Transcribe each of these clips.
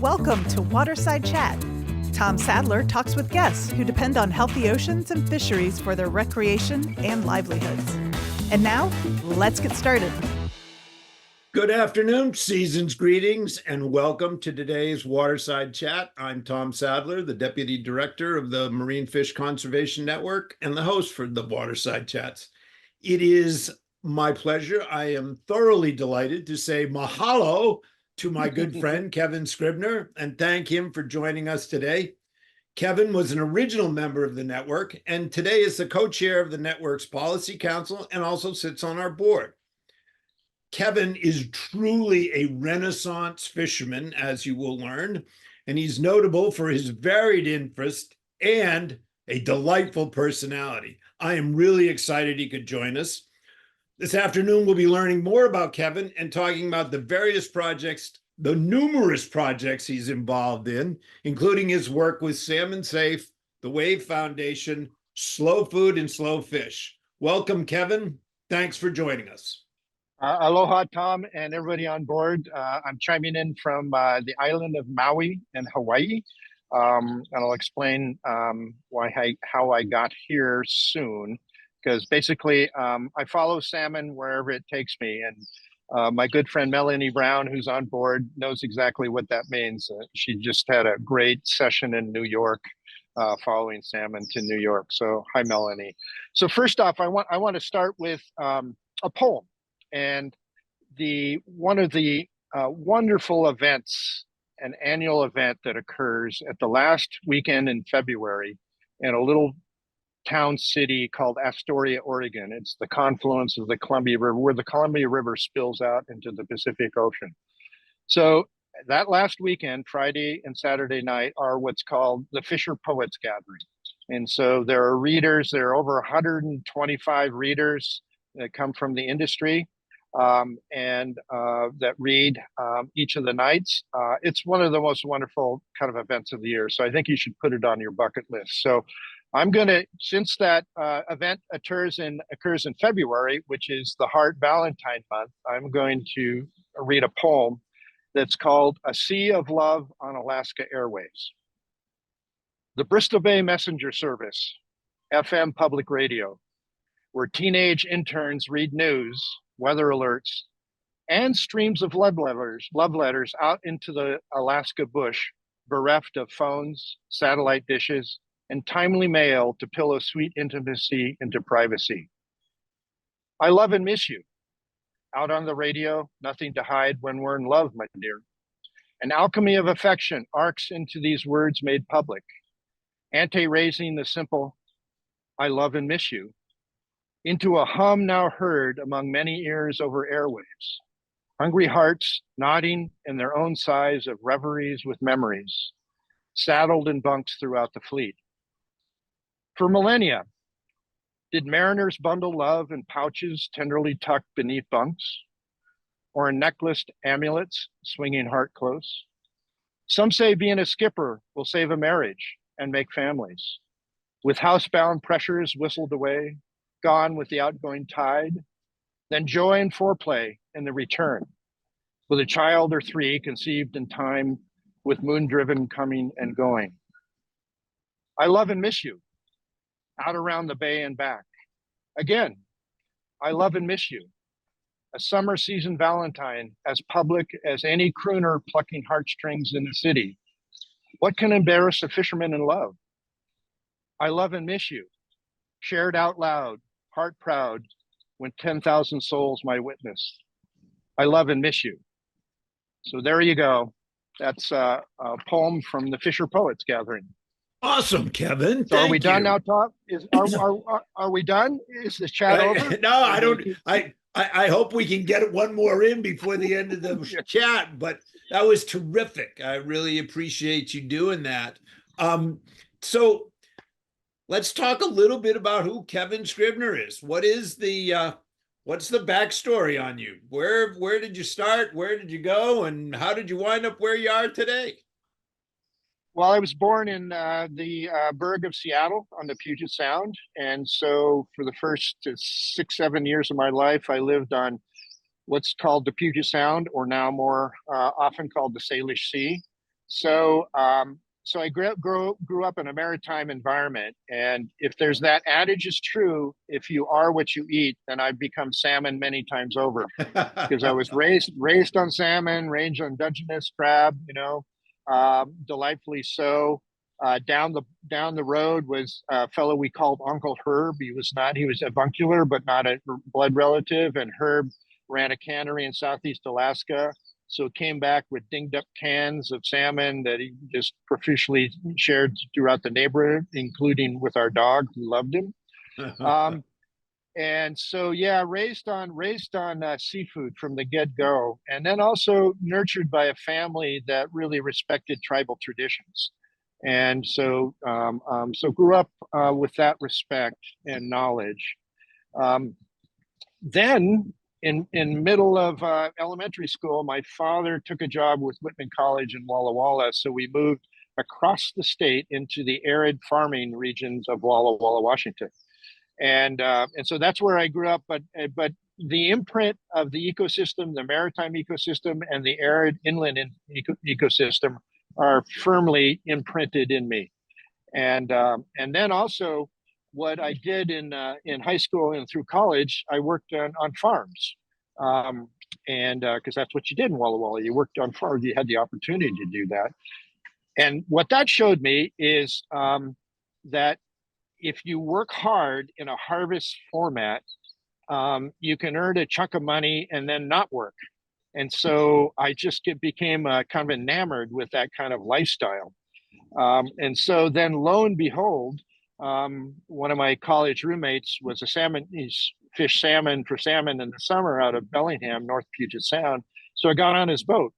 Welcome to Waterside Chat. Tom Sadler talks with guests who depend on healthy oceans and fisheries for their recreation and livelihoods. And now, let's get started. Good afternoon, season's greetings, and welcome to today's Waterside Chat. I'm Tom Sadler, the Deputy Director of the Marine Fish Conservation Network and the host for the Waterside Chats. It is my pleasure. I am thoroughly delighted to say mahalo to my good friend, Kevin Scribner, and thank him for joining us today. Kevin was an original member of the network and today is the co-chair of the network's Policy Council and also sits on our board. Kevin is truly a Renaissance fisherman, as you will learn, and he's notable for his varied interest and a delightful personality. I am really excited he could join us. This afternoon, we'll be learning more about Kevin and talking about the various projects, the numerous projects he's involved in, including his work with Salmon Safe, the Wave Foundation, Slow Food and Slow Fish. Welcome, Kevin. Thanks for joining us. Aloha, Tom, and everybody on board. I'm chiming in from the island of Maui in Hawaii, and I'll explain how I got here soon. Because basically, I follow salmon wherever it takes me. And my good friend Melanie Brown, who's on board, knows exactly what that means. She just had a great session in New York, following salmon to New York. So hi, Melanie. So first off, I want to start with a poem. And one of the wonderful events, an annual event that occurs at the last weekend in February in a little town city called Astoria, Oregon. It's the confluence of the Columbia River, where the Columbia River spills out into the Pacific Ocean. So that last weekend, Friday and Saturday night, are what's called the Fisher Poets Gathering. And so there are readers, there are over 125 readers that come from the industry and that read each of the nights. It's one of the most wonderful kind of events of the year. So I think you should put it on your bucket list. So I'm going to, since that event occurs in February, which is the Heart Valentine month, I'm going to read a poem that's called A Sea of Love on Alaska Airways. The Bristol Bay Messenger Service, FM public radio, where teenage interns read news, weather alerts, and streams of love letters out into the Alaska bush, bereft of phones, satellite dishes, and timely mail to pillow sweet intimacy into privacy. I love and miss you. Out on the radio, nothing to hide when we're in love, my dear. An alchemy of affection arcs into these words made public, ante-raising the simple, I love and miss you, into a hum now heard among many ears over airwaves. Hungry hearts nodding in their own size of reveries with memories, saddled in bunks throughout the fleet. For millennia, did mariners bundle love in pouches tenderly tucked beneath bunks, or in necklaced amulets swinging heart close? Some say being a skipper will save a marriage and make families. With housebound pressures whistled away, gone with the outgoing tide, then joy and foreplay in the return, with a child or three conceived in time, with moon-driven coming and going. I love and miss you. Out around the bay and back. Again, I love and miss you. A summer season Valentine, as public as any crooner plucking heartstrings in the city. What can embarrass a fisherman in love? I love and miss you. Shared out loud, heart proud, when 10,000 souls might witness. I love and miss you. So there you go. That's a poem from the Fisher Poets Gathering. Awesome, Kevin. So are we done now, Tom? Are we done? Is the chat over? No, I don't. I hope we can get one more in before the end of the chat, but that was terrific. I really appreciate you doing that. So let's talk a little bit about who Kevin Scribner is. What's the backstory on you? Where did you start? Where did you go? And how did you wind up where you are today? Well, I was born in the burg of Seattle on the Puget Sound. And so for the first 6-7 years of my life, I lived on what's called the Puget Sound, or now more often called the Salish Sea. So I grew up in a maritime environment, and if there's that adage is true, if you are what you eat, then I've become salmon many times over, because I was raised on salmon, raised on Dungeness crab, delightfully so. Down the road was a fellow we called Uncle Herb. He was avuncular, but not a blood relative. And Herb ran a cannery in Southeast Alaska. So came back with dinged up cans of salmon that he just profusely shared throughout the neighborhood, including with our dog who loved him. And so, yeah, raised on seafood from the get-go, and then also nurtured by a family that really respected tribal traditions. And so grew up with that respect and knowledge. Then in middle of elementary school, my father took a job with Whitman College in Walla Walla. So we moved across the state into the arid farming regions of Walla Walla, Washington. And so that's where I grew up. But the imprint of the ecosystem, the maritime ecosystem, and the arid inland ecosystem are firmly imprinted in me. And then also what I did in high school and through college, I worked on farms. And because that's what you did in Walla Walla, you worked on farms, you had the opportunity to do that. And what that showed me is that if you work hard in a harvest format, you can earn a chunk of money and then not work. And so I just became kind of enamored with that kind of lifestyle. And so then lo and behold, one of my college roommates was a salmon. He's fished salmon for salmon in the summer out of Bellingham, North Puget Sound. So I got on his boat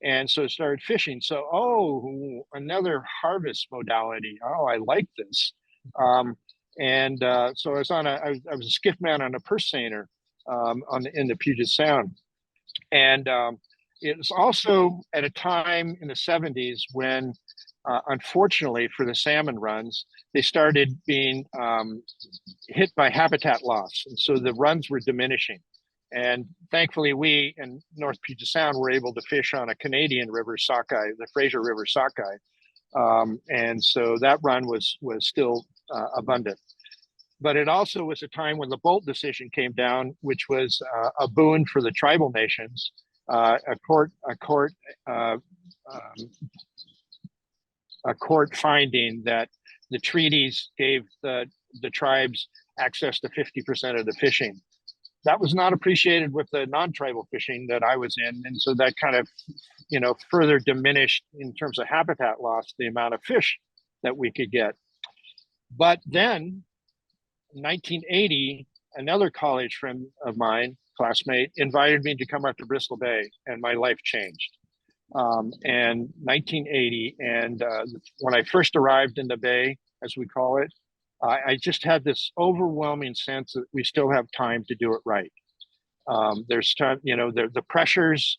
and so started fishing. So, another harvest modality. Oh, I like this. So I was I was a skiff man on a purse seiner in the Puget Sound. And it was also at a time in the 70s when, unfortunately for the salmon runs, they started being hit by habitat loss. And so the runs were diminishing. And thankfully, we in North Puget Sound were able to fish on a Canadian river sockeye, the Fraser River sockeye. And so that run was still abundant. But it also was a time when the Bolt decision came down, which was a boon for the tribal nations. A court finding that the treaties gave the tribes access to 50% of the fishing. That was not appreciated with the non-tribal fishing that I was in, and so that kind of, further diminished in terms of habitat loss the amount of fish that we could get. But then 1980, another college friend of mine, classmate, invited me to come up to Bristol Bay, and my life changed. And 1980, and when I first arrived in the Bay, as we call it, I just had this overwhelming sense that we still have time to do it right. There's time, the pressures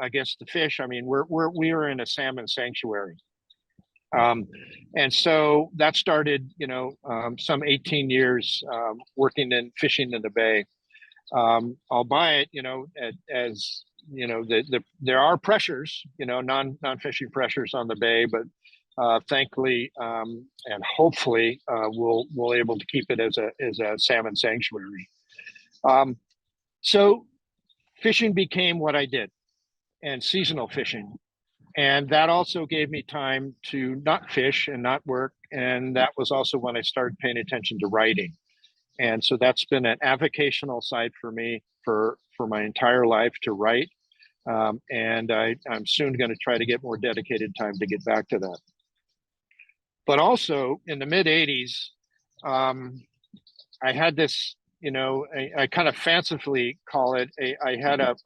against the fish. I mean, we are in a salmon sanctuary. And so that started, some 18 years working and fishing in the Bay. Albeit, as there are pressures, non-fishing pressures on the Bay, but thankfully and hopefully we'll able to keep it as a salmon sanctuary. So fishing became what I did, and seasonal fishing. And that also gave me time to not fish and not work. And that was also when I started paying attention to writing. And so that's been an avocational side for me for my entire life, to write. And I'm soon going to try to get more dedicated time to get back to that. But also in the mid 80s, I had this, I kind of fancifully call it, I had a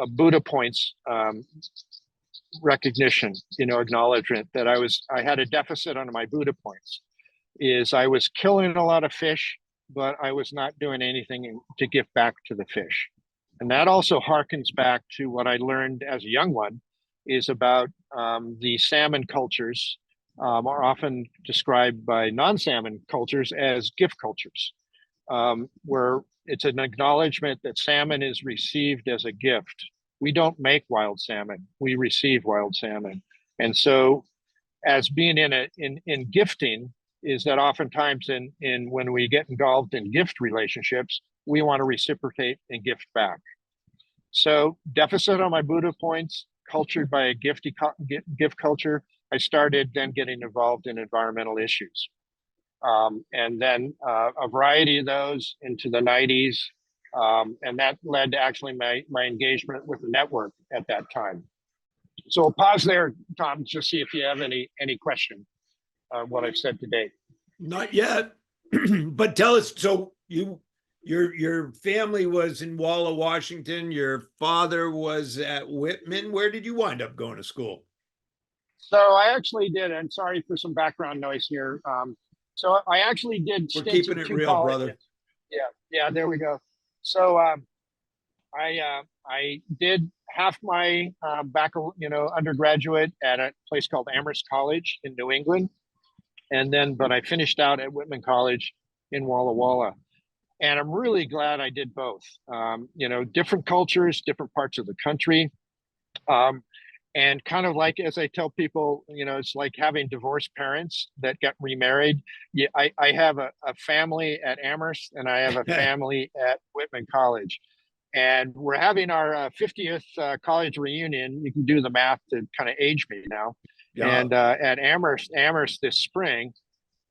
Buddha points recognition, acknowledgement that I had a deficit on my Buddha points. Is I was killing a lot of fish, but I was not doing anything to give back to the fish. And that also harkens back to what I learned as a young one, is about the salmon cultures are often described by non-salmon cultures as gift cultures, where it's an acknowledgement that salmon is received as a gift we don't make wild salmon. We receive wild salmon. And so as being in gifting is that oftentimes in when we get involved in gift relationships, we want to reciprocate and gift back. So deficit on my Buddha points, cultured by a gift culture, I started then getting involved in environmental issues. And then a variety of those into the 90s. And that led to actually my engagement with the network at that time. So I'll pause there, Tom, just see if you have any question on what I've said today. Not yet, but tell us. So your family was in Walla, Washington. Your father was at Whitman. Where did you wind up going to school? So I actually did, and sorry for some background noise here. So I actually did. We're keeping it real, colleges. brother. Yeah, there we go. So I did half my undergraduate at a place called Amherst College in New England, but I finished out at Whitman College in Walla Walla, and I'm really glad I did both. Different cultures, different parts of the country, and kind of like, as I tell people, it's like having divorced parents that get remarried. Yeah, I have a family at Amherst, and I have a family at Whitman College. And we're having our 50th college reunion. You can do the math to kind of age me now. Yeah. And at Amherst this spring.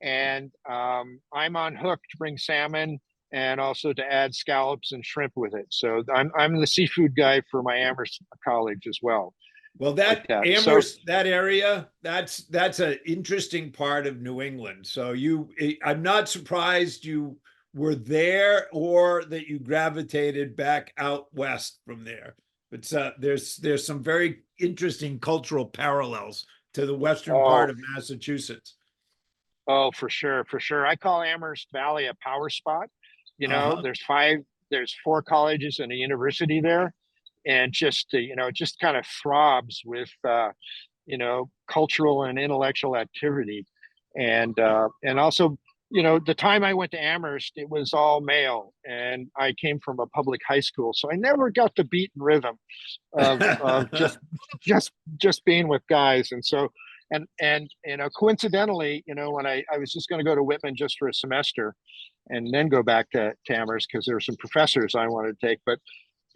And I'm on hook to bring salmon and also to add scallops and shrimp with it. So I'm the seafood guy for my Amherst college as well. Well, that Amherst, that area, that's an interesting part of New England. So I'm not surprised you were there or that you gravitated back out west from there. But there's some very interesting cultural parallels to the western part of Massachusetts. Oh, for sure. I call Amherst Valley a power spot. There's 4 colleges and a university there, and just kind of throbs with cultural and intellectual activity, and also. The time I went to Amherst, it was all male, and I came from a public high school, so I never got the beat and rhythm of just being with guys. And so, and coincidentally, when I was just going to go to Whitman just for a semester, and then go back to Amherst because there were some professors I wanted to take, but.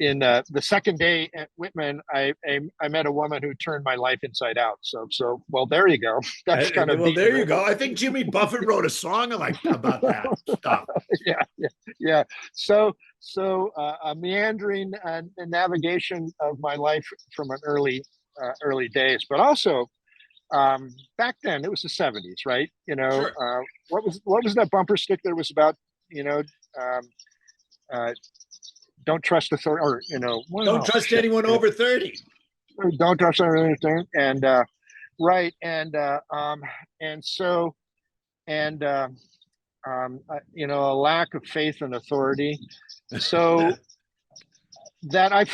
In the second day at Whitman, I met a woman who turned my life inside out. So well, there you go. That's kind of there you go. I think Jimmy Buffett wrote a song about that stuff. Yeah. So a meandering navigation of my life from an early days, but also back then it was the 70s, right? Sure. What was that bumper sticker that was about? Don't trust authority, or don't trust anyone over 30. Don't trust anything, and right, and so, and a lack of faith and authority. So that I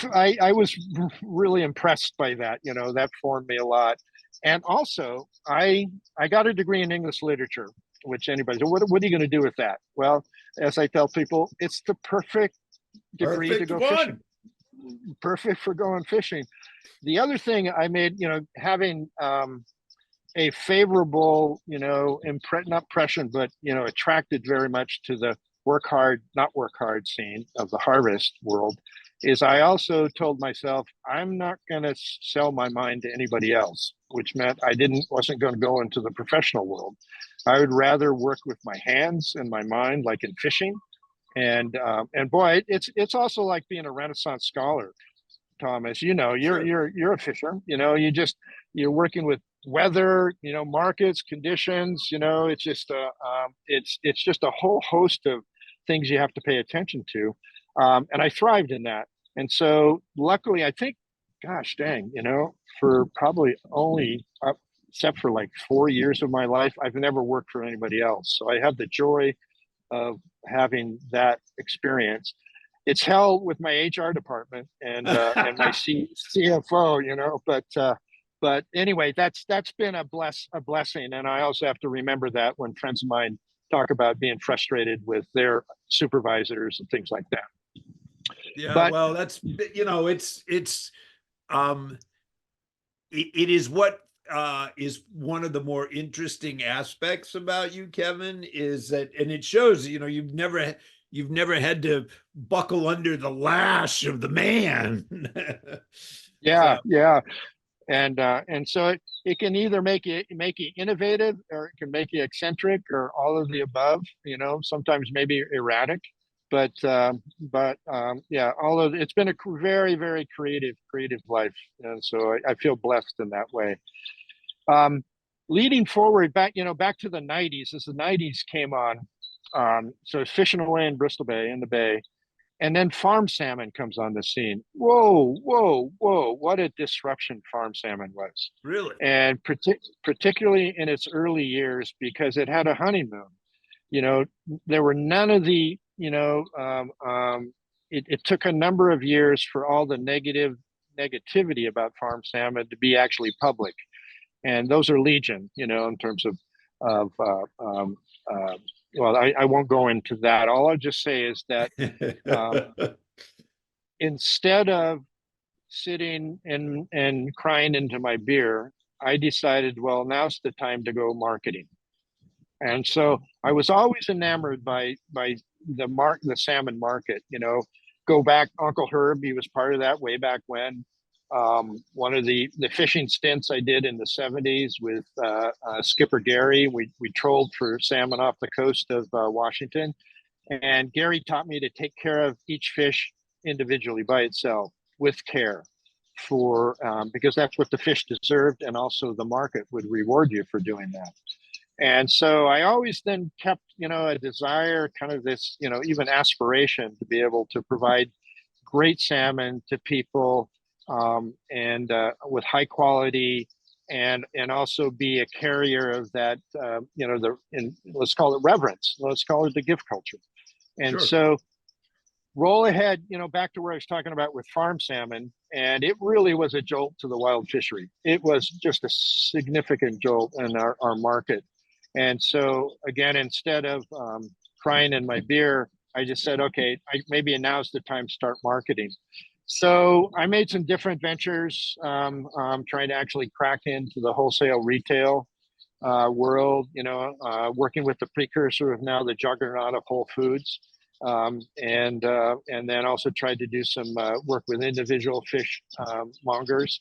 was really impressed by that. That formed me a lot, and also I got a degree in English literature, which anybody. So what are you going to do with that? Well, as I tell people, it's the perfect degree to go fishing. Perfect for going fishing. The other thing I made, having a favorable, impression, but attracted very much to the work hard, not work hard scene of the harvest world, is I also told myself I'm not going to sell my mind to anybody else, which meant I wasn't going to go into the professional world. I would rather work with my hands and my mind, like in fishing. And boy, it's also like being a Renaissance scholar, Tom. As you know, you're a fisher. You're working with weather, markets, conditions. It's just it's just a whole host of things you have to pay attention to, and I thrived in that. And so, luckily, I think, gosh dang, for probably only except for like 4 years of my life, I've never worked for anybody else. So I have the joy of having that experience. It's hell with my HR department and my CFO, but anyway, that's been a blessing. And I also have to remember that when friends of mine talk about being frustrated with their supervisors and things like that. Yeah, well, that's it's um, it is what is one of the more interesting aspects about you, Kevin, is that, and it shows, you've never had to buckle under the lash of the man. So, Yeah, yeah. And so it can either make you innovative, or it can make you eccentric, or all of the above, sometimes maybe erratic, but yeah, all of it's been a very, very creative life. And so I feel blessed in that way. um Leading forward, back to the 90s, as the 90s came on, so fishing away in Bristol Bay, in the bay, and then farm salmon comes on the scene. Whoa, whoa, whoa! What a disruption farm salmon was, really, and particularly in its early years, because it had a honeymoon. You know, there were none of the, it took a number of years for all the negativity about farm salmon to be actually public, and those are legion, in terms of well, I won't go into that. All I'll just say is that, um, instead of sitting and crying into my beer, I decided, well, now's the time to go marketing. And so I was always enamored by the salmon market. Go back, Uncle Herb, he was part of that way back when. One of the fishing stints I did in the 70s with Skipper Gary, we trolled for salmon off the coast of Washington, and Gary taught me to take care of each fish individually by itself with care, for because that's what the fish deserved, and also the market would reward you for doing that. And so I always then kept, a desire, kind of this, even aspiration, to be able to provide great salmon to people, and with high quality, and also be a carrier of that, let's call it reverence, let's call it the gift culture. And sure. so roll ahead, back to where I was talking about with farm salmon, and it really was a jolt to the wild fishery. It was just a significant jolt in our market. And so again, instead of crying in my beer, I just said, okay, maybe now's the time to start marketing. So I made some different ventures, trying to actually crack into the wholesale retail world, working with the precursor of now the juggernaut of Whole Foods. And then also tried to do some work with individual fish mongers.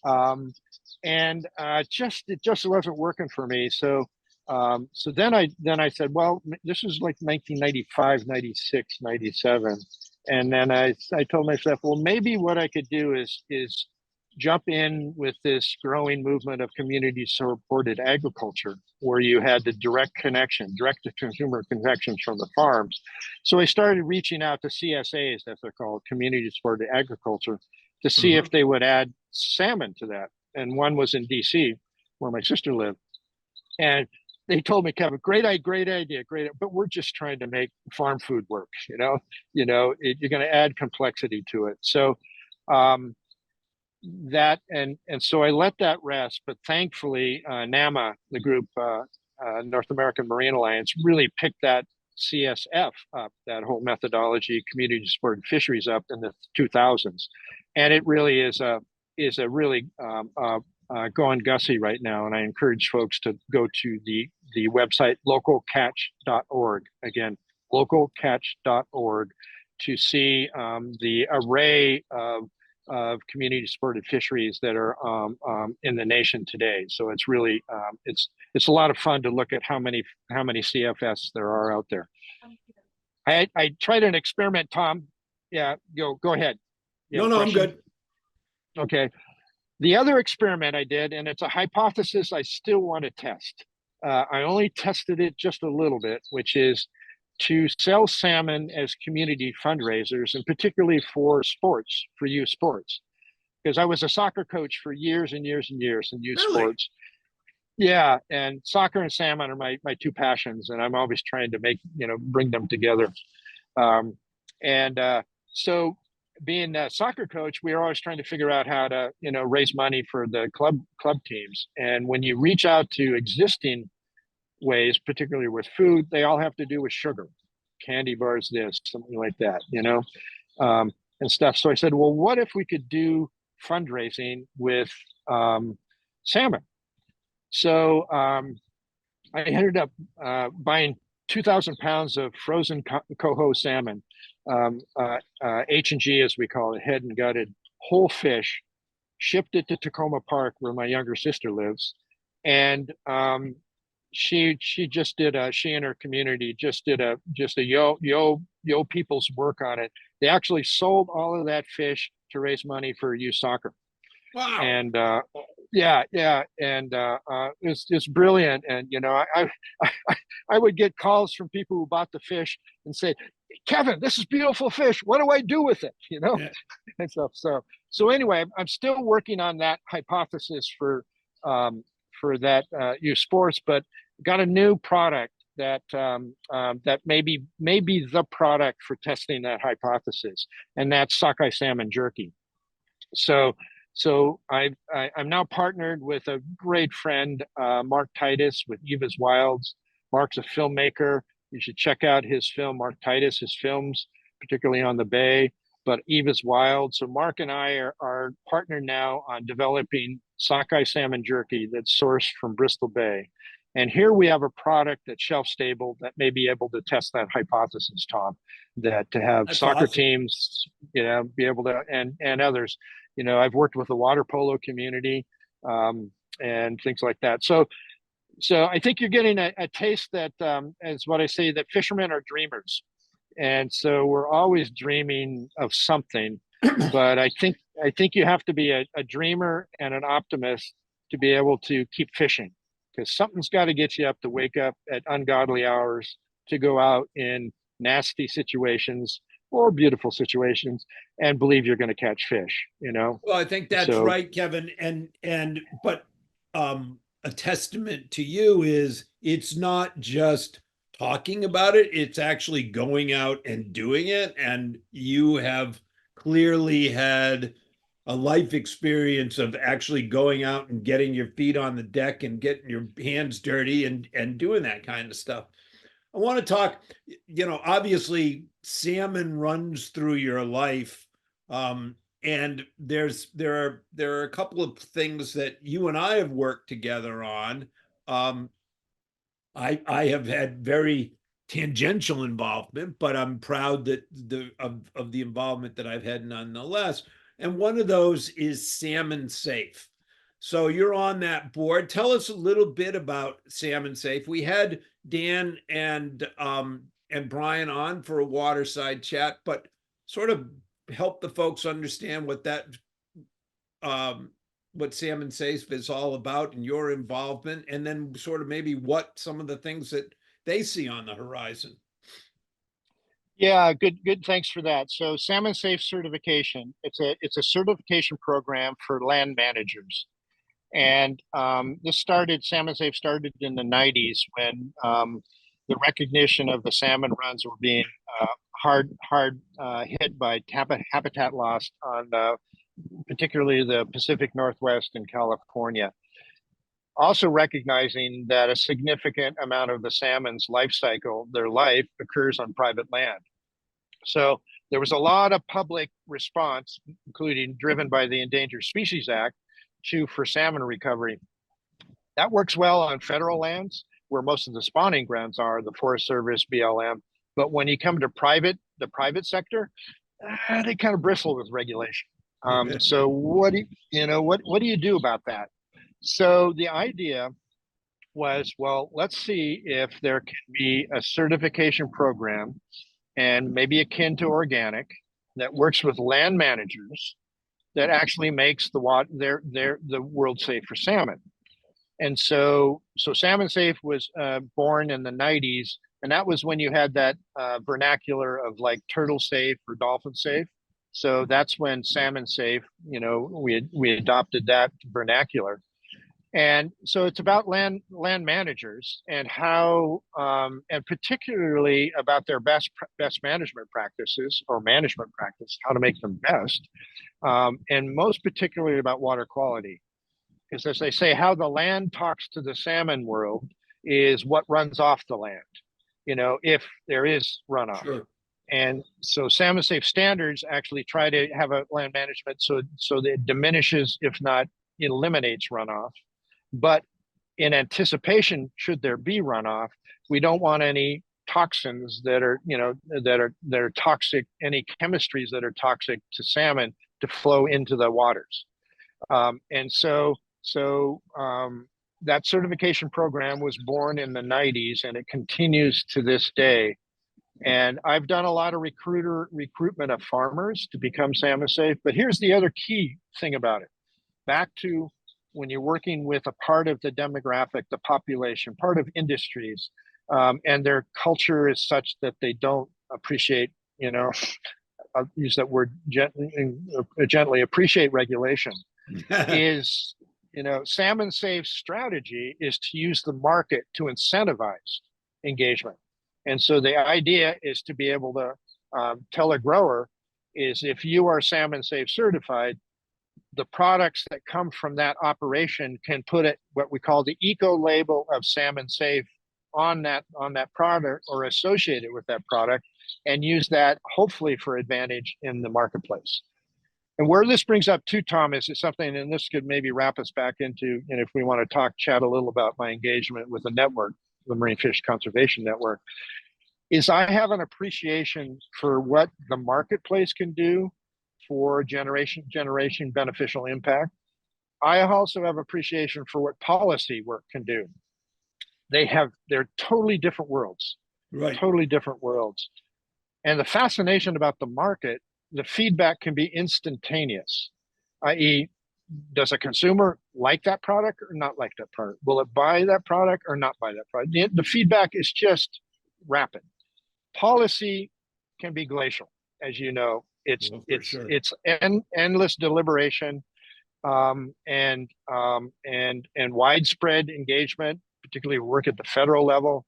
And it just wasn't working for me. So then I said, well, this was like 1995, 96, 97. And then I told myself, well, maybe what I could do is jump in with this growing movement of community supported agriculture, where you had the direct to consumer connections from the farms. So I started reaching out to CSAs, as they're called, community supported agriculture, to see if they would add salmon to that. And one was in DC, where my sister lived. And they told me, Kevin, great idea, but we're just trying to make farm food work. You're going to add complexity to it. So so I let that rest. But thankfully, NAMA, the group, North American Marine Alliance, really picked that CSF up, that whole methodology, community supported fisheries, up in the 2000s, and it really is a really going gussy right now. And I encourage folks to go to the website localcatch.org, again, localcatch.org, to see the array of community supported fisheries that are in the nation today. So it's really it's a lot of fun to look at how many CFS there are out there. I tried an experiment, Tom. Yeah, go ahead. No, I'm good. Okay. The other experiment I did, and it's a hypothesis I still want to test. I only tested it just a little bit, which is to sell salmon as community fundraisers, and particularly for sports, for youth sports. Because I was a soccer coach for years and years and years in youth sports. Yeah, and soccer and salmon are my two passions, and I'm always trying to bring them together. So being a soccer coach, we are always trying to figure out how to, raise money for the club teams. And when you reach out to existing ways, particularly with food, they all have to do with sugar, candy bars, something like that, and stuff. So I said, well, what if we could do fundraising with salmon. So I ended up buying 2,000 pounds of frozen coho salmon, H&G as we call it, head and gutted, whole fish, shipped it to Tacoma Park where my younger sister lives, and she and her community just did a yo people's work on it. They actually sold all of that fish to raise money for youth soccer. Wow. And and it's brilliant. And I would get calls from people who bought the fish and say, Kevin, this is beautiful fish. What do I do with it? Yeah. And stuff. So anyway, I'm still working on that hypothesis for that youth sports, but got a new product that that may be the product for testing that hypothesis, and that's sockeye salmon jerky. So I'm now partnered with a great friend, Mark Titus, with Eva's Wilds. Mark's a filmmaker. You should check out his film, Mark Titus, his films, particularly on the Bay, but Eva's Wild. So Mark and I are partnered now on developing sockeye salmon jerky that's sourced from Bristol Bay. And here we have a product that's shelf stable that may be able to test that hypothesis, Tom, that to have That's soccer awesome. teams, be able to, and others. I've worked with the water polo community and things like that. So I think you're getting a taste that, as what I say, that fishermen are dreamers. And so we're always dreaming of something, but I think you have to be a dreamer and an optimist to be able to keep fishing, because something's got to get you up to wake up at ungodly hours to go out in nasty situations or beautiful situations and believe you're going to catch fish. Well, I think that's So, right, Kevin. But a testament to you is it's not just talking about it, it's actually going out and doing it. And you have clearly had a life experience of actually going out and getting your feet on the deck and getting your hands dirty and doing that kind of stuff. I want to talk, obviously salmon runs through your life. And there are a couple of things that you and I have worked together on. I have had very tangential involvement, but I'm proud that of the involvement that I've had nonetheless. And one of those is Salmon Safe. So you're on that board. Tell us a little bit about Salmon Safe. We had Dan and Brian on for a Waterside Chat, but sort of help the folks understand what what Salmon Safe is all about and your involvement, and then sort of maybe what some of the things that they see on the horizon. yeah, good. Thanks for that. So Salmon Safe certification, it's a certification program for land managers. And Salmon Safe started in the 90s when the recognition of the salmon runs were being hard hit by habitat loss on particularly the Pacific Northwest and California. Also recognizing that a significant amount of the salmon's life cycle, their life, occurs on private land. So there was a lot of public response, including driven by the Endangered Species Act, for salmon recovery. That works well on federal lands where most of the spawning grounds are, the Forest Service, BLM. But when you come to the private sector, they kind of bristle with regulation. So what do you do about that? So the idea was, well, let's see if there can be a certification program, and maybe akin to organic, that works with land managers that actually makes the world safe for salmon. And so Salmon Safe was born in the 90s, and that was when you had that vernacular of like turtle safe or dolphin safe. So that's when Salmon Safe, we adopted that vernacular. And so it's about land managers and how, and particularly about their best management practices or management practice, how to make them best, and most particularly about water quality. Because as they say, how the land talks to the salmon world is what runs off the land, if there is runoff. Sure. And so Salmon Safe standards actually try to have a land management so that it diminishes, if not eliminates, runoff. But in anticipation, should there be runoff, we don't want any toxins that are, that are toxic, any chemistries that are toxic to salmon to flow into the waters. And so that certification program was born in the 90s, and it continues to this day. And I've done a lot of recruitment of farmers to become Salmon Safe. But here's the other key thing about it. Back to when you're working with a part of the demographic, the population, part of industries, and their culture is such that they don't appreciate, I'll use that word gently, appreciate regulation, is, Salmon Safe's strategy is to use the market to incentivize engagement. And so the idea is to be able to tell a grower is, if you are Salmon Safe certified, the products that come from that operation can put it what we call the eco label of Salmon Safe on that product or associated with that product, and use that hopefully for advantage in the marketplace. And where this brings up too, Tom, is something, and this could maybe wrap us back into, and if we want to chat a little about my engagement with the network, the Marine Fish Conservation Network, is I have an appreciation for what the marketplace can do for generation beneficial impact. I also have appreciation for what policy work can do. They're totally different worlds, right? Totally different worlds. And the fascination about the market, the feedback can be instantaneous, i.e., does a consumer like that product or not like that product? Will it buy that product or not buy that product? The feedback is just rapid. Policy can be glacial, as you know. It's endless deliberation, and widespread engagement, particularly work at the federal level.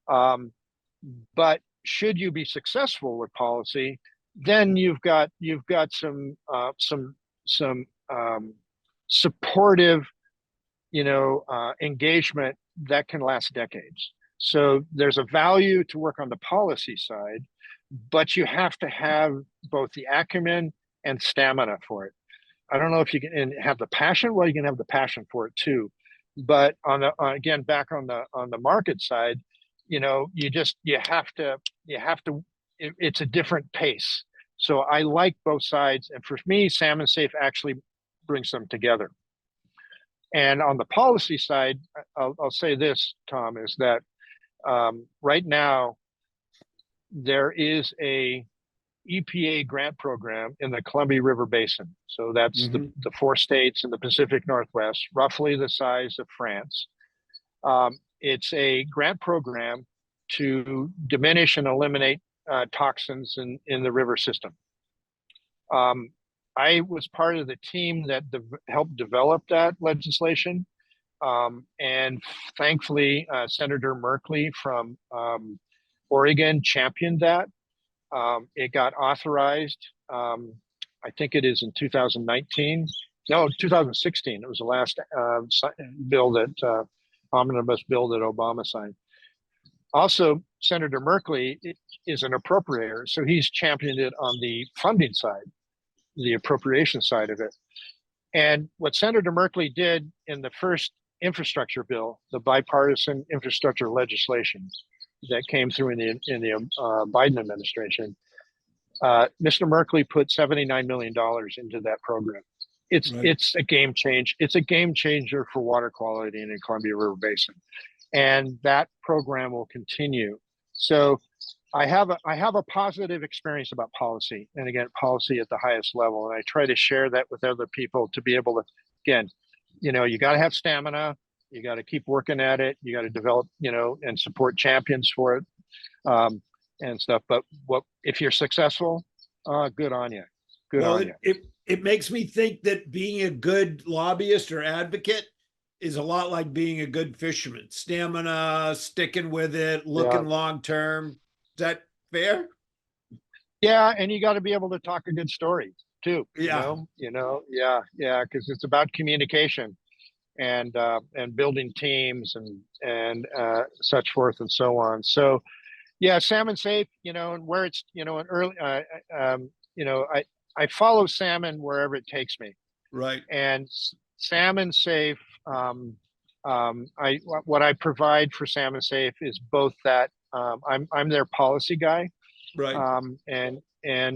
But should you be successful with policy, then you've got some supportive, engagement that can last decades. So there's a value to work on the policy side, but you have to have both the acumen and stamina for it. I don't know if you can have the passion. Well, you can have the passion for it too, but again, back on the market side, you have to. It's a different pace. So I like both sides, and for me, Salmon Safe actually brings them together. And on the policy side, I'll say this, Tom, is that right now there is a EPA grant program in the Columbia River Basin. So that's the 4 states in the Pacific Northwest, roughly the size of France. It's a grant program to diminish and eliminate toxins in the river system. I was part of the team that helped develop that legislation. And thankfully, Senator Merkley from Oregon championed that. It got authorized, I think it is in 2019. No, 2016. It was the last omnibus bill that Obama signed. Also, Senator Merkley is an appropriator, so he's championed it on the funding side, the appropriation side of it. And what Senator Merkley did in the first infrastructure bill, the bipartisan infrastructure legislation that came through in the Biden administration, Mr. Merkley put $79 million into that program. It's a game change. It's a game changer for water quality in the Columbia River Basin, and that program will continue. So I have a positive experience about policy, and again, policy at the highest level. And I try to share that with other people to be able to, again, you got to have stamina. You got to keep working at it. You got to develop, and support champions for it, and stuff. But if you're successful, good on you. Good on you. It makes me think that being a good lobbyist or advocate is a lot like being a good fisherman. Stamina, sticking with it, looking long term. Is that fair? Yeah, and you got to be able to talk a good story too. Yeah, because it's about communication and building teams and such forth and so on. So, Yeah, Salmon Safe, and where it's, an early, I follow salmon wherever it takes me. Right, And Salmon Safe, what I provide for Salmon Safe is both that I'm their policy guy, right.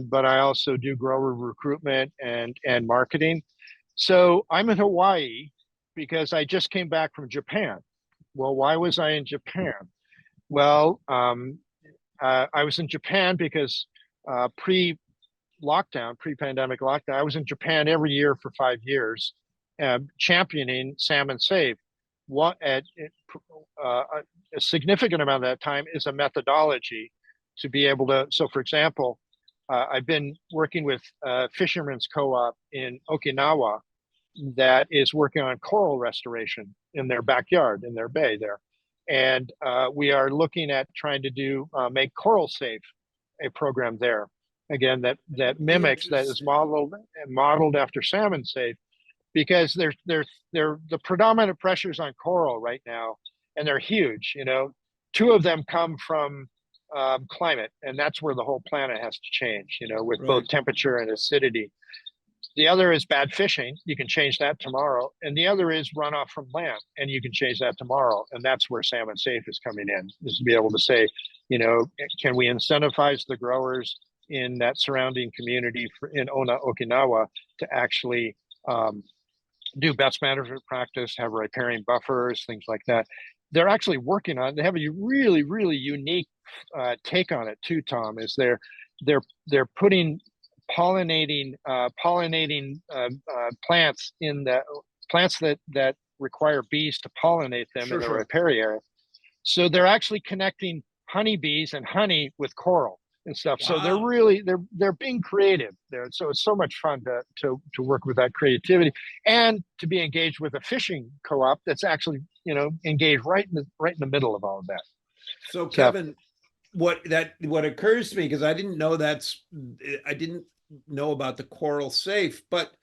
but I also do grower recruitment and marketing. So I'm in Hawaii because I just came back from Japan. Well, why was I in Japan? Well, I was in Japan because pre-pandemic lockdown, I was in Japan every year for 5 years, championing Salmon Safe. What at a significant amount of that time is a methodology to be able to. So, for example, I've been working with Fisherman's Co-op in Okinawa that is working on coral restoration in their backyard, in their bay there. And we are looking at trying to make coral safe a program there. Again, that mimics, that is modeled after Salmon Safe, because they're the predominant pressures on coral right now, and they're huge. Two of them come from climate, and that's where the whole planet has to change. With Right. both temperature and acidity. The other is bad fishing. You can change that tomorrow. And the other is runoff from land, and you can change that tomorrow. And that's where Salmon Safe is coming in, is to be able to say, can we incentivize the growers in that surrounding community in Okinawa to actually do best management practice, have riparian buffers, things like that. They're actually working on it. They have a really, really unique take on it too, Tom, is they're putting pollinating plants in the plants that require bees to pollinate them in the riparian area. So they're actually connecting honeybees and honey with coral and stuff. Wow. So they're being creative there. So it's so much fun to work with that creativity and to be engaged with a fishing co-op that's actually engaged right in the middle of all of that. So Kevin, what occurs to me, because I didn't know about the coral safe, but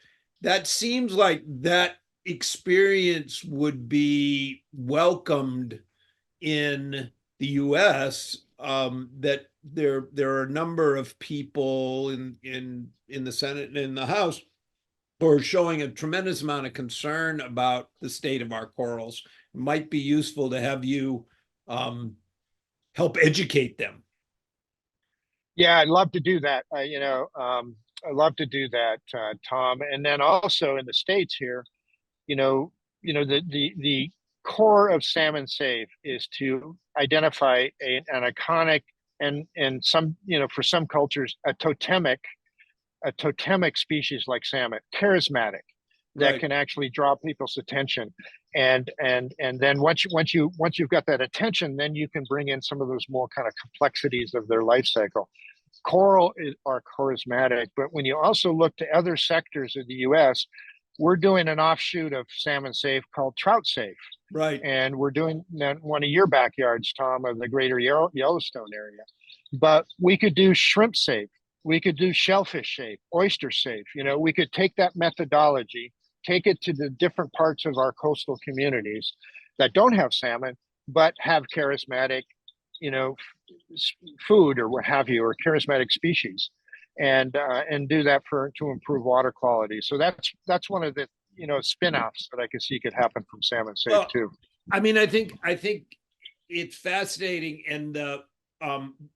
that seems like that experience would be welcomed in the U.S. That there are a number of people in the Senate and in the House who are showing a tremendous amount of concern about the state of our corals. It might be useful to have you help educate them. Yeah, I'd love to do that. I'd love to do that, Tom. And then also in the States here, the core of Salmon Safe is to identify an iconic and some, for some cultures, a totemic species like salmon, charismatic, that can actually draw people's attention. And then once you've got that attention, then you can bring in some of those more kind of complexities of their life cycle. Coral are charismatic, but when you also look to other sectors of the U.S., we're doing an offshoot of Salmon Safe called Trout Safe. Right. And we're doing that one of your backyards, Tom, of the greater Yellowstone area. But we could do Shrimp Safe. We could do Shellfish Safe, Oyster Safe. We could take that methodology, take it to the different parts of our coastal communities that don't have salmon, but have charismatic, food or what have you, or charismatic species, and do that to improve water quality. So that's one of the spin-offs that I could see could happen from Salmon Safe too. I mean, I think it's fascinating, and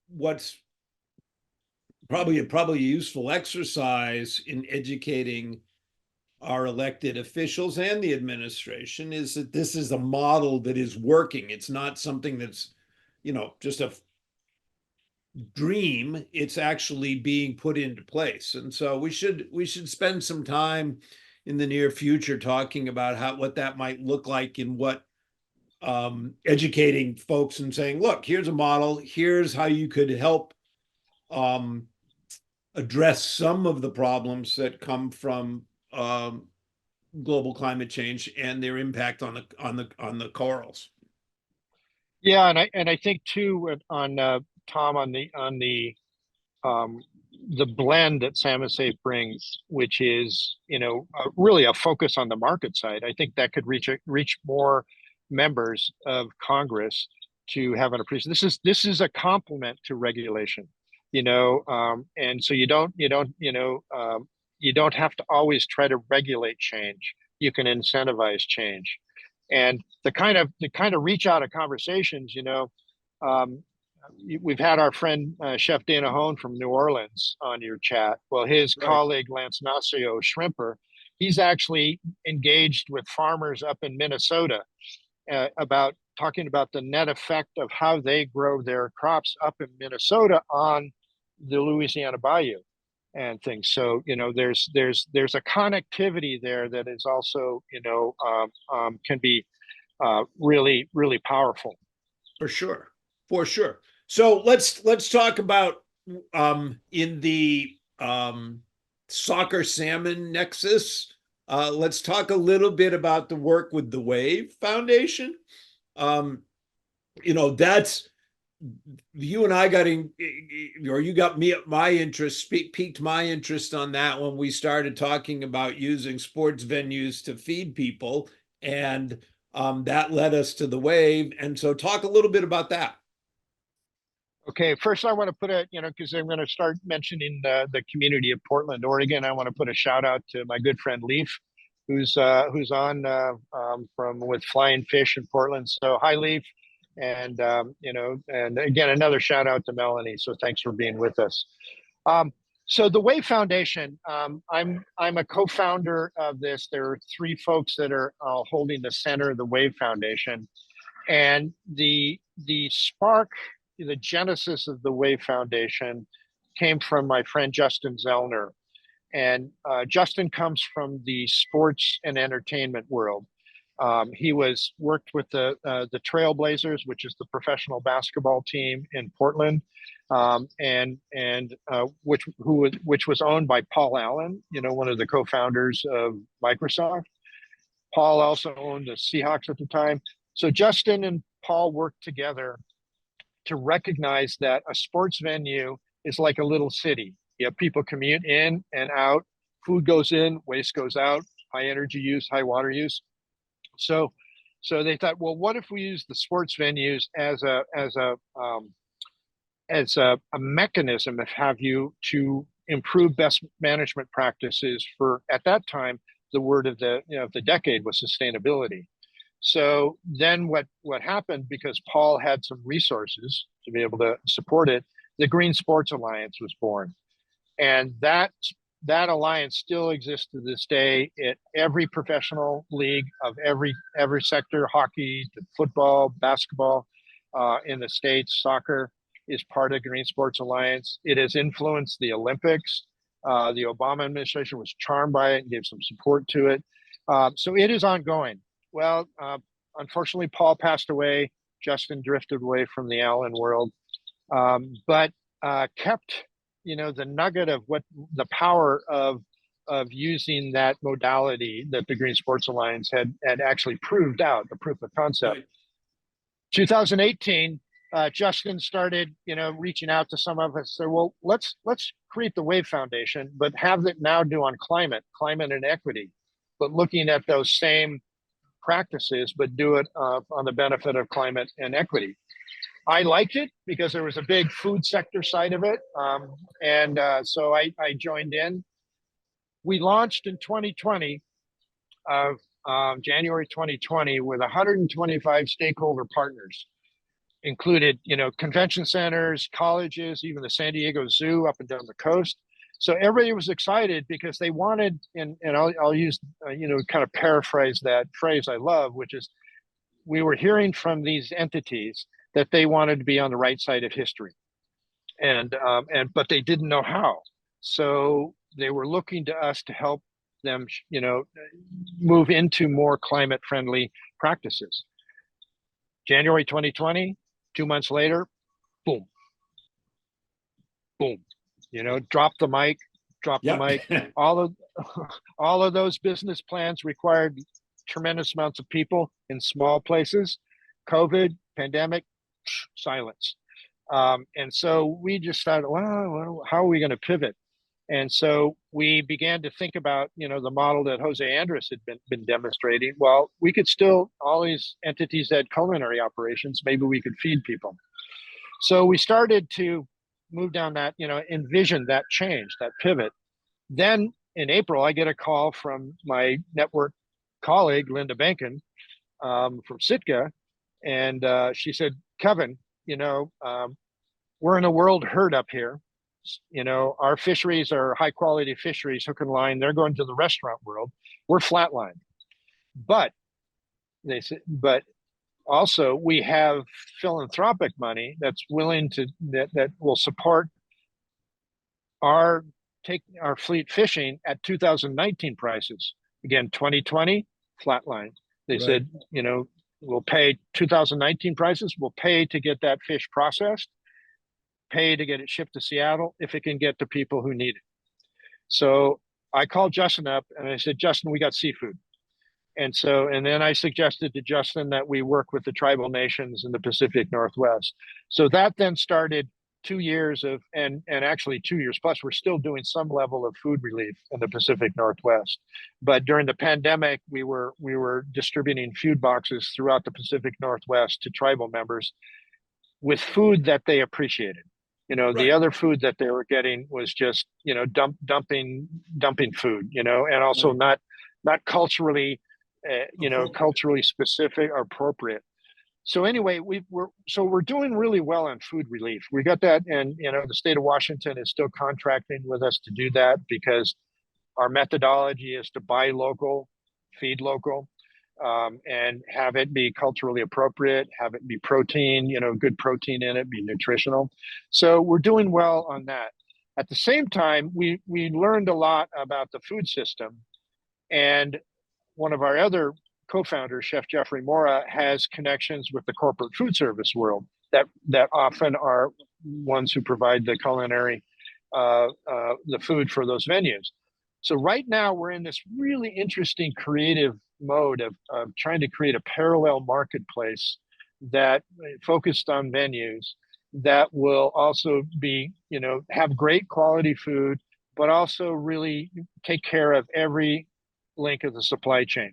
what's probably a useful exercise in educating our elected officials and the administration is that this is a model that is working. It's not something that's just a dream. It's actually being put into place. And so we should spend some time in the near future talking about what that might look like, and what educating folks and saying, look, here's a model, here's how you could help address some of the problems that come from global climate change and their impact on the corals. Yeah, and I think too, on Tom, on the blend that Salmon Safe brings, which is really a focus on the market side. I think that could reach more members of Congress to have an appreciation. This is a complement to regulation, and so you don't have to always try to regulate change. You can incentivize change, and the kind of reach out of conversations. Um, we've had our friend Chef Dana Hone from New Orleans on your chat. Well, his Right. colleague Lance Nacio, shrimper, he's actually engaged with farmers up in Minnesota about talking about the net effect of how they grow their crops up in Minnesota on the Louisiana Bayou and things. So there's a connectivity there that is also can be really really powerful. For sure. For sure. So let's talk about in the soccer salmon nexus. Let's talk a little bit about the work with the Wave Foundation. That's you and I got in, or you got me my interest, piqued my interest on that when we started talking about using sports venues to feed people, and that led us to the Wave. And so, talk a little bit about that. Okay, first I want to put because I'm going to start mentioning the community of Portland, Oregon. I want to put a shout out to my good friend Leaf, who's on from with Flying Fish in Portland. So hi, Leaf, and and again another shout out to Melanie. So thanks for being with us. So the Wave Foundation, I'm a co-founder of this. There are three folks that are holding the center of the Wave Foundation, and the spark. The genesis of the Wave Foundation came from my friend Justin Zellner. And Justin comes from the sports and entertainment world. He worked with the Trailblazers, which is the professional basketball team in Portland, which was owned by Paul Allen, one of the co-founders of Microsoft. Paul also owned the Seahawks at the time. So Justin and Paul worked together to recognize that a sports venue is like a little city. You have people commute in and out, food goes in, waste goes out, high energy use, high water use. So they thought, well, what if we use the sports venues as a mechanism of to improve best management practices for, at that time, the word of the decade was sustainability. So then what happened, because Paul had some resources to be able to support it, the Green Sports Alliance was born. And that alliance still exists to this day at every professional league of every sector, hockey to football, basketball, in the States, soccer is part of Green Sports Alliance. It has influenced the Olympics. The Obama administration was charmed by it and gave some support to it. So it is ongoing. Well, unfortunately, Paul passed away. Justin drifted away from the Allen world, but kept, the nugget of what the power of using that modality that the Green Sports Alliance had actually proved out, the proof of concept. Right. 2018, Justin started, reaching out to some of us. So, well, let's create the Wave Foundation, but have it now do on climate and equity, but looking at those same practices, but do it on the benefit of climate and equity. I liked it because there was a big food sector side of it. So I joined in. We launched in 2020, January 2020, with 125 stakeholder partners, included, convention centers, colleges, even the San Diego Zoo up and down the coast. So everybody was excited because they wanted, and I'll use, kind of paraphrase that phrase I love, which is, we were hearing from these entities that they wanted to be on the right side of history, but they didn't know how. So they were looking to us to help them, move into more climate friendly practices. January 2020, 2 months later, boom. Drop the mic. All of those business plans required tremendous amounts of people in small places. COVID, pandemic, silence. And so we just thought, well, how are we going to pivot? And so we began to think about, the model that Jose Andres had been demonstrating. Well, we could still, all these entities that had culinary operations, maybe we could feed people. So we started to move down that, envision that change, that pivot. Then in April, I get a call from my network colleague, Linda Benkin, from Sitka. And she said, Kevin, we're in a world herd up here. Our fisheries are high quality fisheries, hook and line. They're going to the restaurant world. We're flatlined. But they said, but also we have philanthropic money that's willing to, that will support take our fleet fishing at 2019 prices. Again, 2020, flatline. They said, we'll pay 2019 prices. We'll pay to get that fish processed, pay to get it shipped to Seattle if it can get to people who need it. So I called Justin up and I said, Justin, we got seafood. And then I suggested to Justin that we work with the tribal nations in the Pacific Northwest. So that then started 2 years of, and actually 2 years plus, we're still doing some level of food relief in the Pacific Northwest. But during the pandemic, we were distributing food boxes throughout the Pacific Northwest to tribal members with food that they appreciated. The other food that they were getting was just, dumping food, and also not culturally, culturally specific or appropriate. So anyway, we're doing really well on food relief. We got that, and the state of Washington is still contracting with us to do that because our methodology is to buy local, feed local, and have it be culturally appropriate, have it be protein, good protein in it, be nutritional. So we're doing well on that. At the same time, we learned a lot about the food system, and one of our other co-founders, Chef Jeffrey Mora, has connections with the corporate food service world that often are ones who provide the culinary, the food for those venues. So right now we're in this really interesting creative mode of trying to create a parallel marketplace that focused on venues that will also be, have great quality food, but also really take care of every link of the supply chain.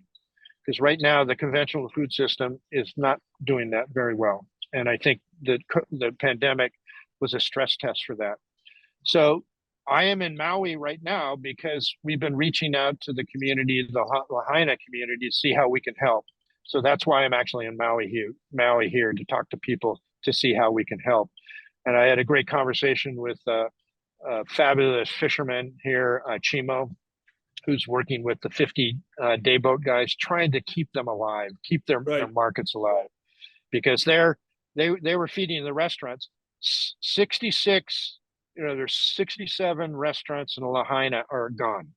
Because right now the conventional food system is not doing that very well. And I think that the pandemic was a stress test for that. So I am in Maui right now because we've been reaching out to the community, the Lahaina community, to see how we can help. So that's why I'm actually in Maui here to talk to people to see how we can help. And I had a great conversation with a fabulous fisherman here, Chimo, who's working with the 50 day boat guys, trying to keep them alive, keep their markets alive, because they were feeding the restaurants. 66, there's 67 restaurants in Lahaina are gone.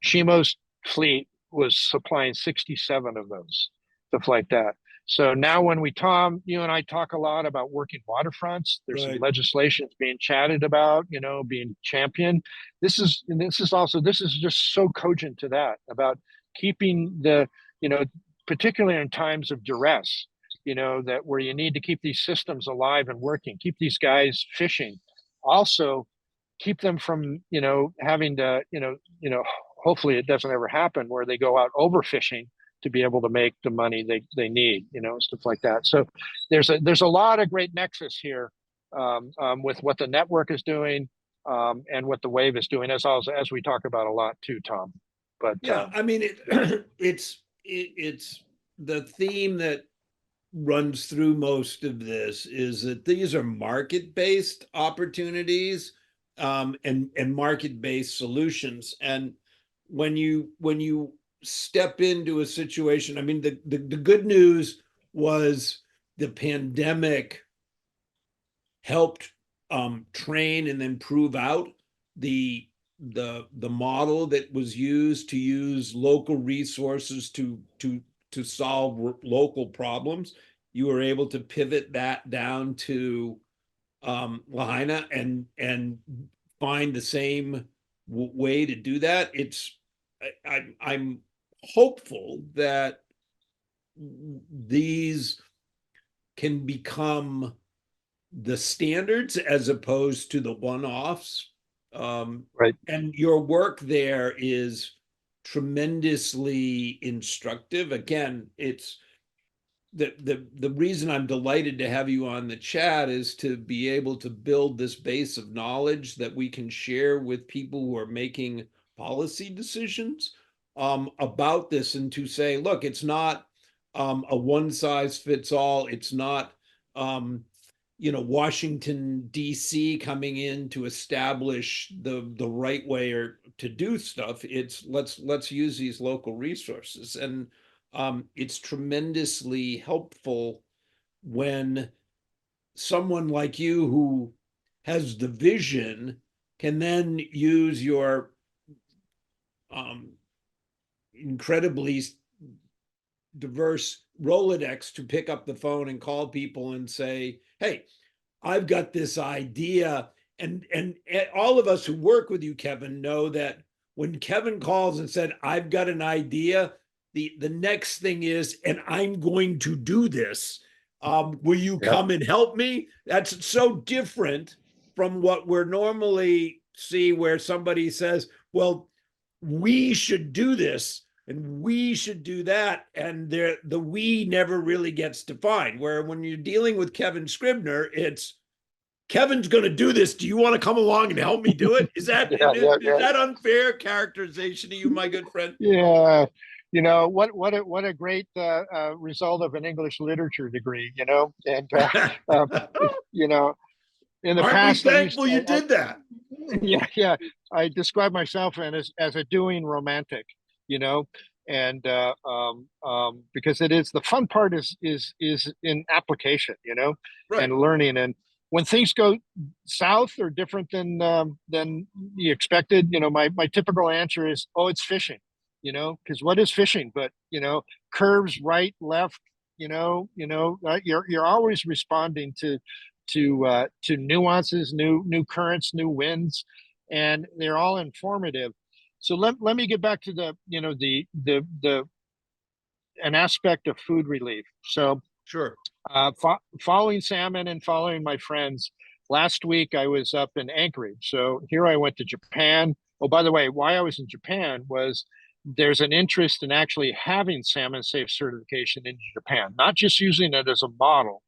Shimo's fleet was supplying 67 of those, stuff like that. So now when Tom, you and I talk a lot about working waterfronts, there's some legislation being chatted about, being championed. This is just so cogent to that, about keeping the, particularly in times of duress, that where you need to keep these systems alive and working, keep these guys fishing, also keep them from, having to, hopefully it doesn't ever happen where they go out overfishing to be able to make the money they need, stuff like that. So there's a lot of great nexus here with what the network is doing and what the wave is doing, as we talk about a lot too, Tom. But yeah, I mean, it's the theme that runs through most of this is that these are market-based opportunities and market-based solutions. And when you step into a situation, I mean, the good news was the pandemic helped train and then prove out the model that was used to use local resources to solve local problems. You were able to pivot that down to Lahaina and find the same way to do that. I'm hopeful that these can become the standards as opposed to the one-offs Right. And your work there is tremendously instructive. Again, it's the reason I'm delighted to have you on the chat is to be able to build this base of knowledge that we can share with people who are making policy decisions about this, and to say, look, it's not a one size fits all. It's not Washington, D.C. coming in to establish the right way or to do stuff. It's let's use these local resources. And it's tremendously helpful when someone like you who has the vision can then use your incredibly diverse Rolodex to pick up the phone and call people and say, hey, I've got this idea. And all of us who work with you, Kevin, know that when Kevin calls and said, I've got an idea, the next thing is, and I'm going to do this. Will you come and help me? That's so different from what we're normally see, where somebody says, well, we should do this and we should do that. And the we never really gets defined. Where when you're dealing with Kevin Scribner, it's Kevin's going to do this. Do you want to come along and help me do it? Is that is that unfair characterization of you, my good friend? Yeah. What a great result of an English literature degree, and in the Aren't past, we thankful you did that? Yeah. I describe myself as a doing romantic, and because it is the fun part is in application, Right. and learning. And when things go south or different than you expected, my typical answer is, oh, it's fishing, because what is fishing? But curves, right, left, you're always responding to nuances, new currents, new winds, and they're all informative. So let me get back to the an aspect of food relief. So sure. Following salmon and following my friends, last week I was up in Anchorage. So here I went to Japan. Oh, by the way, why I was in Japan was there's an interest in actually having Salmon Safe certification in Japan, not just using it as a model,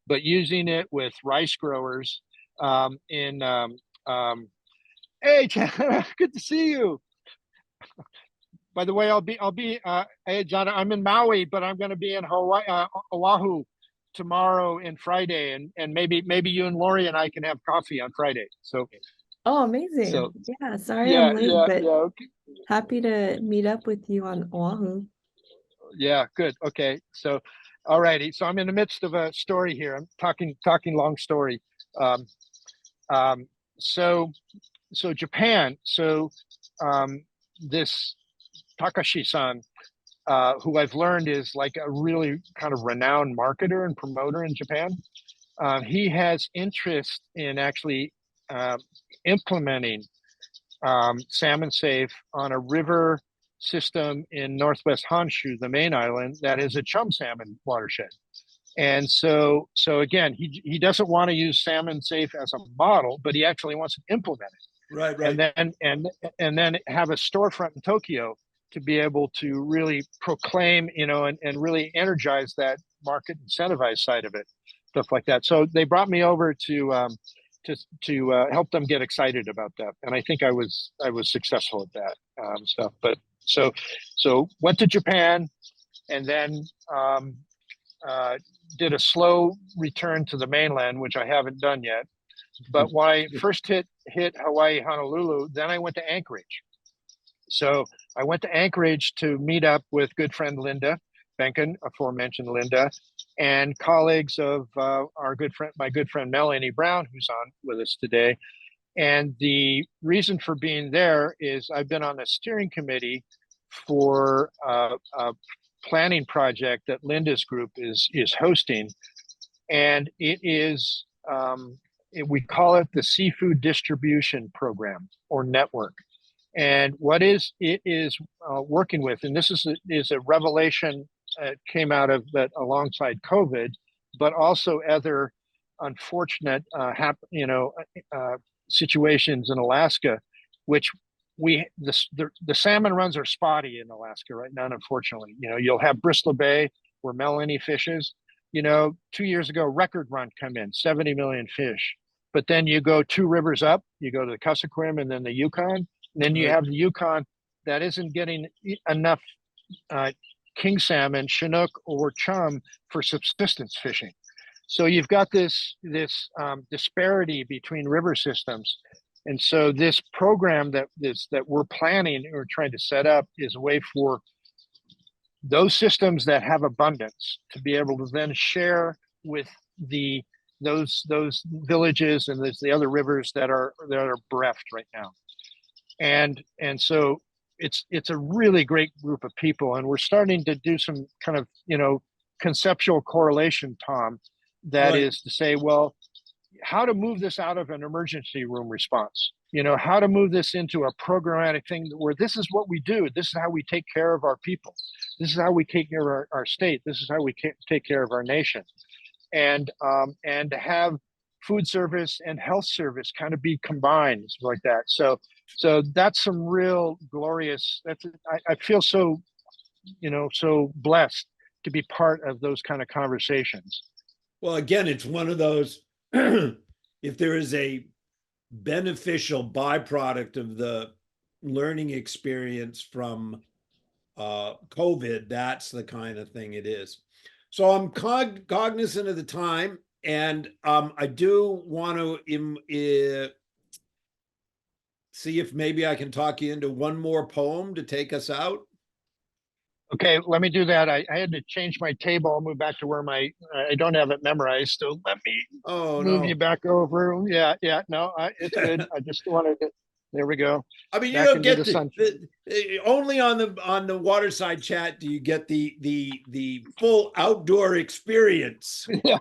but using it with rice growers. Hey, good to see you. By the way, hey, John, I'm in Maui, but I'm going to be in Hawaii, Oahu tomorrow and Friday, and maybe you and Lori and I can have coffee on Friday. So, oh, amazing! So, yeah, sorry I'm late, but okay. Happy to meet up with you on Oahu. Yeah, good. Okay, so, all righty. So I'm in the midst of a story here. I'm talking long story. So Japan. So this Takashi-san, who I've learned is like a really kind of renowned marketer and promoter in Japan. He has interest in actually implementing Salmon Safe on a river system in Northwest Honshu, the main island, that is a chum salmon watershed. And so again, he doesn't want to use Salmon Safe as a model, but he actually wants to implement it. Right. And then have a storefront in Tokyo to be able to really proclaim, and really energize that market incentivize side of it, stuff like that. So they brought me over to help them get excited about that, and I think I was successful at that stuff. But so went to Japan, and then did a slow return to the mainland, which I haven't done yet. But when I first hit Hawaii, Honolulu, then I went to Anchorage. So I went to Anchorage to meet up with good friend Linda Benken, aforementioned Linda, and colleagues of my good friend Melanie Brown, who's on with us today. And the reason for being there is I've been on a steering committee for a planning project that Linda's group is hosting, and it is we call it the Seafood Distribution Program or Network. And what it is working with, and this is a revelation came out of that alongside COVID, but also other unfortunate situations in Alaska, which the salmon runs are spotty in Alaska right now, unfortunately. You'll have Bristol Bay where Melanie fishes. 2 years ago, record run come in, 70 million fish. But then you go 2 rivers up, you go to the Kuskokwim and then the Yukon. And then you have the Yukon that isn't getting enough king salmon, Chinook, or chum for subsistence fishing. So you've got this disparity between river systems. And so this program that we're planning or trying to set up is a way for those systems that have abundance to be able to then share with those villages and the other rivers that are bereft right now. And so it's a really great group of people, and we're starting to do some kind of conceptual correlation, Tom, that is to say, well, how to move this out of an emergency room response, how to move this into a programmatic thing where this is what we do, this is how we take care of our people, this is how we take care of our state, this is how we take care of our nation, and to have food service and health service kind of be combined like that. So that's some real glorious, I feel so so blessed to be part of those kind of conversations. Well, again, it's one of those, if there is a beneficial byproduct of the learning experience from COVID, that's the kind of thing it is. So I'm cognizant of the time, and I do want to see if maybe I can talk you into one more poem to take us out. Okay, let me do that. I had to change my table. I'll move back to where I don't have it memorized. So let me move you back over. Yeah, no, it's good. I just wanted to, there we go. I mean, you don't get only on the Waterside Chat do you get the full outdoor experience. Yeah,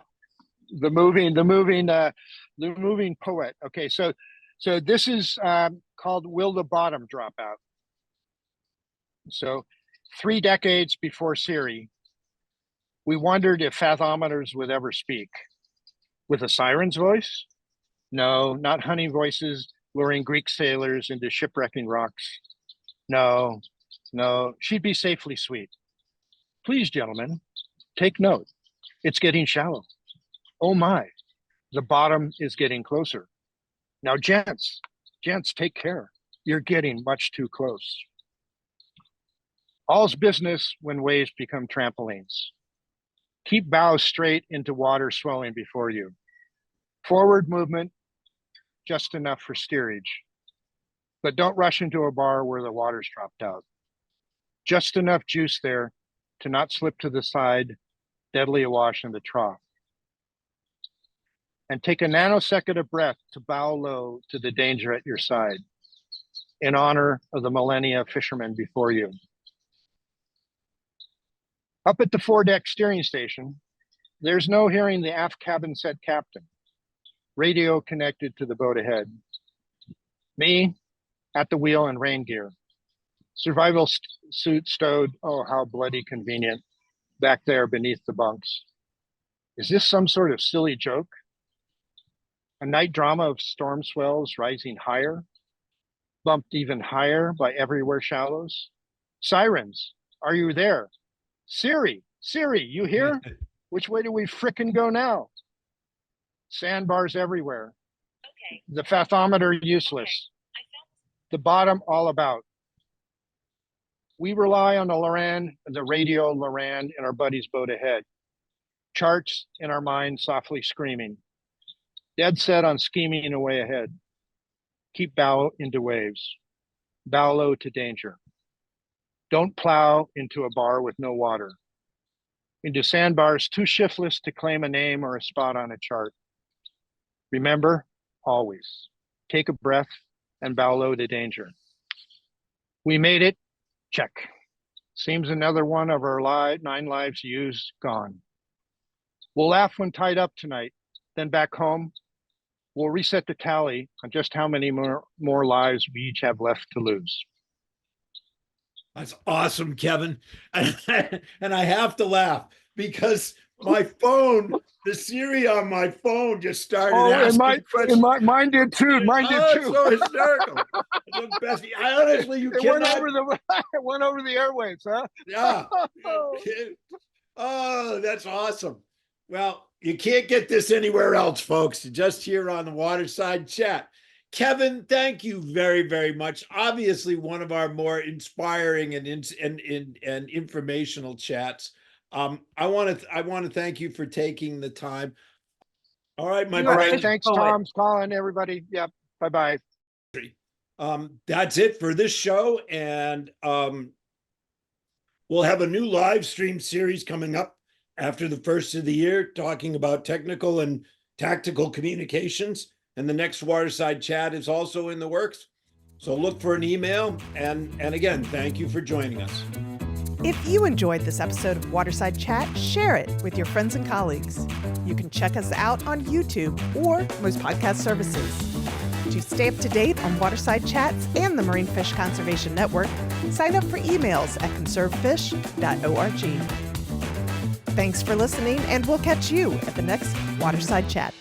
the moving poet. Okay, so this is called "Will the Bottom Drop Out?" So 3 decades before Siri, we wondered if fathometers would ever speak. With a siren's voice? No, not honey voices luring Greek sailors into shipwrecking rocks. No, she'd be safely sweet. Please, gentlemen, take note. It's getting shallow. Oh my, the bottom is getting closer. Now, gents, take care. You're getting much too close. All's business when waves become trampolines. Keep bows straight into water swelling before you. Forward movement, just enough for steerage. But don't rush into a bar where the water's dropped out. Just enough juice there to not slip to the side, deadly awash in the trough. And take a nanosecond of breath to bow low to the danger at your side, in honor of the millennia fishermen before you. Up at the foredeck steering station, there's no hearing the aft cabin set captain, radio connected to the boat ahead. Me, at the wheel in rain gear. Survival suit stowed, oh, how bloody convenient, back there beneath the bunks. Is this some sort of silly joke? A night drama of storm swells rising higher, bumped even higher by everywhere shallows? Sirens, are you there? Siri, you here? Which way do we frickin' go now? Sandbars everywhere. Okay. The fathometer useless. Okay. The bottom all about. We rely on the Loran, the radio Loran in our buddy's boat ahead. Charts in our mind softly screaming. Dead set on scheming away ahead. Keep bow into waves. Bow low to danger. Don't plow into a bar with no water. Into sandbars too shiftless to claim a name or a spot on a chart. Remember, always, take a breath and bow low to danger. We made it, check. Seems another one of our 9 lives used, gone. We'll laugh when tied up tonight, then back home, we'll reset the tally on just how many more lives we each have left to lose. That's awesome, Kevin. And I have to laugh because my phone The Siri on my phone just started Oh, asking questions. mine did too. Mine did Oh, too. it's so hysterical. Look, Bessie, I honestly, you It went cannot. over the it went over the airwaves, huh? Yeah. Oh, that's awesome. Well, you can't get this anywhere else, folks. Just here on the Waterside Chat. Kevin, thank you very, very much. Obviously, one of our more inspiring and informational chats. I want to thank you for taking the time. All right, my All right, friend. thanks, Tom, Colin, everybody. Yep. Bye-bye. That's it for this show, and we'll have a new live stream series coming up after the first of the year, talking about technical and tactical communications. And the next Waterside Chat is also in the works. So look for an email. And again, thank you for joining us. If you enjoyed this episode of Waterside Chat, share it with your friends and colleagues. You can check us out on YouTube or most podcast services. To stay up to date on Waterside Chats and the Marine Fish Conservation Network, sign up for emails at conservefish.org. Thanks for listening, and we'll catch you at the next Waterside Chat.